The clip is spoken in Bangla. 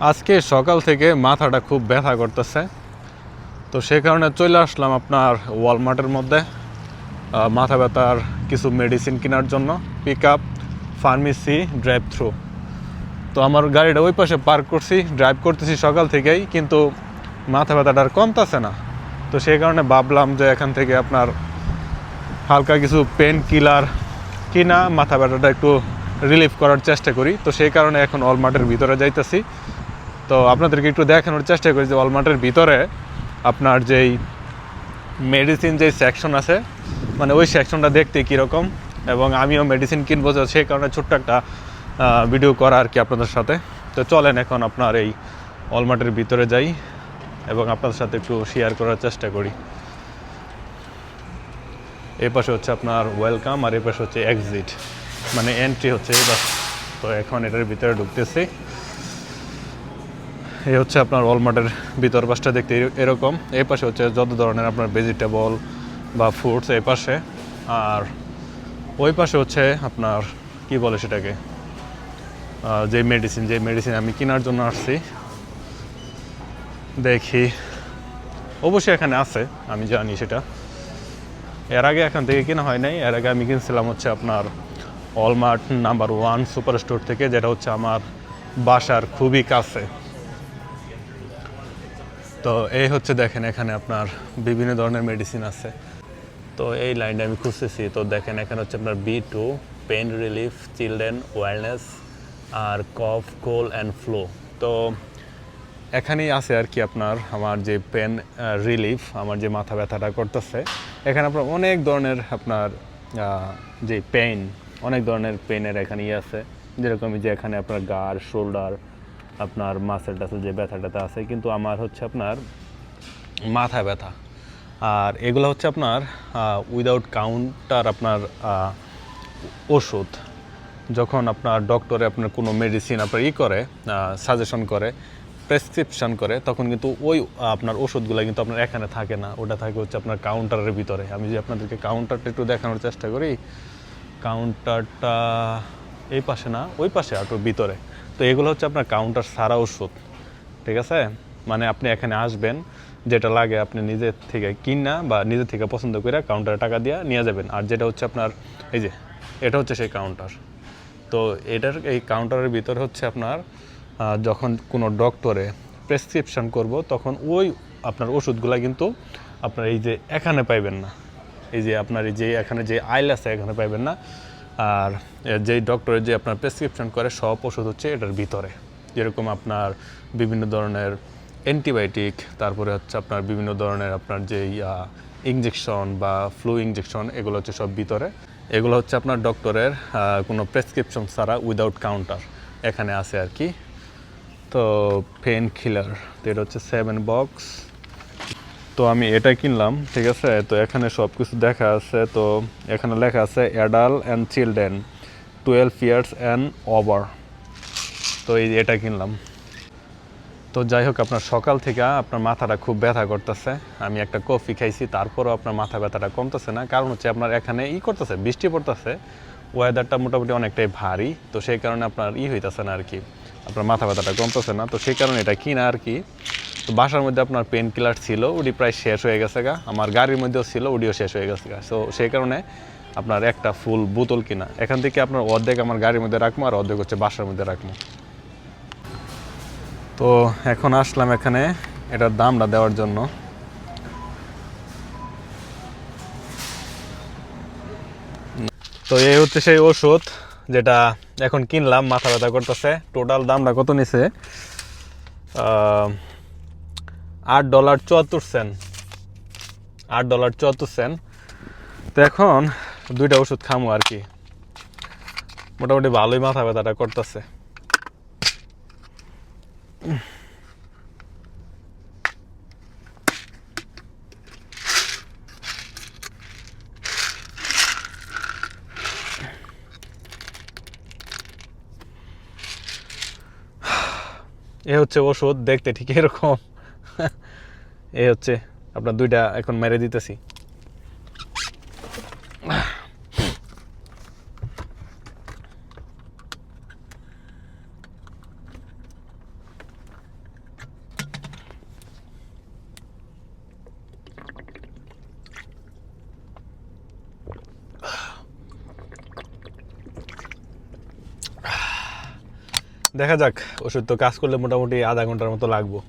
আজকে সকাল থেকে মাথাটা খুব ব্যথা করতেছে, তো সেই কারণে চলে আসলাম আপনার ওয়ালমার্টের মধ্যে মাথা ব্যথার কিছু মেডিসিন কেনার জন্য। Pick up, pharmacy, drive through. তো আমার গাড়িটা ওই পাশে পার্ক করছি, ড্রাইভ করতেছি সকাল থেকেই, কিন্তু মাথা ব্যথাটা আর কমতেছে না। তো সেই কারণে ভাবলাম যে এখান থেকে আপনার হালকা কিছু পেন কিলার কিনা মাথা ব্যথাটা একটু রিলিফ করার চেষ্টা করি। তো সেই কারণে এখন ওয়ালমার্টের ভিতরে যাইতেছি। তো আপনাদেরকে একটু দেখানোর চেষ্টা করি যে ওয়ালমার্টের ভিতরে আপনার যেই মেডিসিন যেই সেকশন আছে, মানে ওই সেকশনটা দেখতে কীরকম, এবং আমিও মেডিসিন কিনবো, সেই কারণে ছোট্ট একটা ভিডিও করা আর কি আপনাদের সাথে। তো চলেন এখন আপনার এই ওয়ালমার্টের ভিতরে যাই এবং আপনাদের সাথে একটু শেয়ার করার চেষ্টা করি। এই পাশে হচ্ছে আপনার ওয়েলকাম, আর এই পাশে হচ্ছে এক্সিট, মানে এন্ট্রি হচ্ছে এই পাশে। তো এখন এটার ভিতরে ঢুকতেছি। এই হচ্ছে আপনার ওয়ালমার্টের ভিতর পাশটা দেখতে এরকম। এই পাশে হচ্ছে যত ধরনের আপনার ভেজিটেবল বা ফ্রুটস এই পাশে, আর ওই পাশে হচ্ছে আপনার কি বলে সেটাকে, যে মেডিসিন আমি কেনার জন্য আসছি। দেখি, অবশ্যই এখানে আছে, আমি জানি সেটা। এর আগে এখান থেকে কেনা হয় নাই। এর আগে আমি কিনছিলাম হচ্ছে আপনার ওয়ালমার্ট নাম্বার 1 সুপার স্টোর থেকে, যেটা হচ্ছে আমার বাসার খুবই কাছে। তো এই হচ্ছে দেখেন, এখানে আপনার বিভিন্ন ধরনের মেডিসিন আছে। তো এই লাইনটা আমি খুঁজতেছি। তো দেখেন এখানে হচ্ছে আপনার B2 pain relief, children wellness, আর কফ, কোল্ড অ্যান্ড ফ্লু। তো এখানেই আছে আর কি আপনার আমার যে পেন রিলিফ, আমার যে মাথা ব্যথাটা করতেছে, এখানে আপনার অনেক ধরনের আপনার যে পেইন, অনেক ধরনের পেনের এখানে আছে। যেরকম যে এখানে আপনার গাড়, শোল্ডার, আপনার মাসেল টাসেল যে ব্যথাটাতে আছে, কিন্তু আমার হচ্ছে আপনার মাথা ব্যথা। আর এগুলো হচ্ছে আপনার উইদাউট কাউন্টার আপনার ওষুধ। যখন আপনার ডক্টরে আপনার কোনো মেডিসিন আপনার করে সাজেশন করে, প্রেসক্রিপশন করে, তখন কিন্তু ওই আপনার ওষুধগুলো কিন্তু আপনার এখানে থাকে না, ওটা থাকে হচ্ছে আপনার কাউন্টারের ভিতরে। আমি যে আপনাদেরকে কাউন্টারটা একটু দেখানোর চেষ্টা করি। কাউন্টারটা এই পাশে না, ওই পাশে একটু ভিতরে। তো এগুলো হচ্ছে আপনার কাউন্টার সারা ওষুধ, ঠিক আছে? মানে আপনি এখানে আসবেন, যেটা লাগে আপনি নিজের থেকে কিনা বা নিজের থেকে পছন্দ করে কাউন্টারে টাকা দিয়ে নিয়ে যাবেন। আর যেটা হচ্ছে আপনার এই যে এটা হচ্ছে সেই কাউন্টার। তো এটার এই কাউন্টারের ভিতরে হচ্ছে আপনার যখন কোনো ডক্টরে প্রেসক্রিপশন করব, তখন ওই আপনার ওষুধগুলো কিন্তু আপনার এই যে এখানে পাইবেন না। এই যে আপনার এই যে এখানে যে আইল আছে, এখানে পাইবেন না। আর যেই ডক্টরের যে আপনার প্রেসক্রিপশন করে, সব ওষুধ হচ্ছে এটার ভিতরে। যেরকম আপনার বিভিন্ন ধরনের অ্যান্টিবায়োটিক, তারপরে হচ্ছে আপনার বিভিন্ন ধরনের আপনার যেই ইঞ্জেকশন বা ফ্লু ইঞ্জেকশন, এগুলো হচ্ছে সব ভিতরে। এগুলো হচ্ছে আপনার ডক্টরের কোনো প্রেসক্রিপশন ছাড়া উইদাউট কাউন্টার এখানে আছে আর কি। তো পেন কিলার, তো এটা হচ্ছে 7 বক্স। তো আমি এটা কিনলাম, ঠিক আছে? তো এখানে সব কিছু দেখা আছে। তো এখানে লেখা আছে adult and children 12 years and over. তো এটা কিনলাম। তো যাই হোক, আপনার সকাল থেকে আপনার মাথাটা খুব ব্যথা করতেছে। আমি একটা কফি খাইছি, তারপরও আপনার মাথা ব্যথাটা কমতেছে না। কারণ হচ্ছে আপনার এখানে করতেছে, বৃষ্টি পড়তেছে, ওয়েদারটা মোটামুটি অনেকটাই ভারী। তো সেই কারণে আপনার হইতেছে না আর কি, আপনার মাথা ব্যথাটা কমতেছে না। তো সেই কারণে এটা কিনা আর কি। তো বাসার মধ্যে আপনার পেন কিলার ছিল, ওটি প্রায় শেষ হয়ে গেছে গা। আমার গাড়ির মধ্যেও ছিল, ওটিও শেষ হয়ে গেছে গা। তো সেই কারণে আপনার একটা ফুল বোতল কিনা। এখান থেকে আপনার অর্ধেক আমার গাড়ির মধ্যে রাখবো, আর অর্ধেক হচ্ছে বাসার মধ্যে রাখবো। তো এখন আসলাম এখানে এটার দামটা দেওয়ার জন্য। তো এই হচ্ছে সেই ওষুধ যেটা এখন কিনলাম, মাথা ব্যথা করতেছে। টোটাল দামটা কত নিছে? $8.74। $8.74। তো এখন দুইটা ওষুধ খামো আর কি। মোটামুটি ভালোই মাথা ব্যথাটা করতেছে। এ হচ্ছে ওষুধ, দেখতে ঠিক এরকম। এ হচ্ছে আপনার দুইটা এখন মেরে দিতেছি। দেখা যাক, ওষুধ তো কাজ করলে মোটামুটি আধা ঘন্টার মতো লাগবো।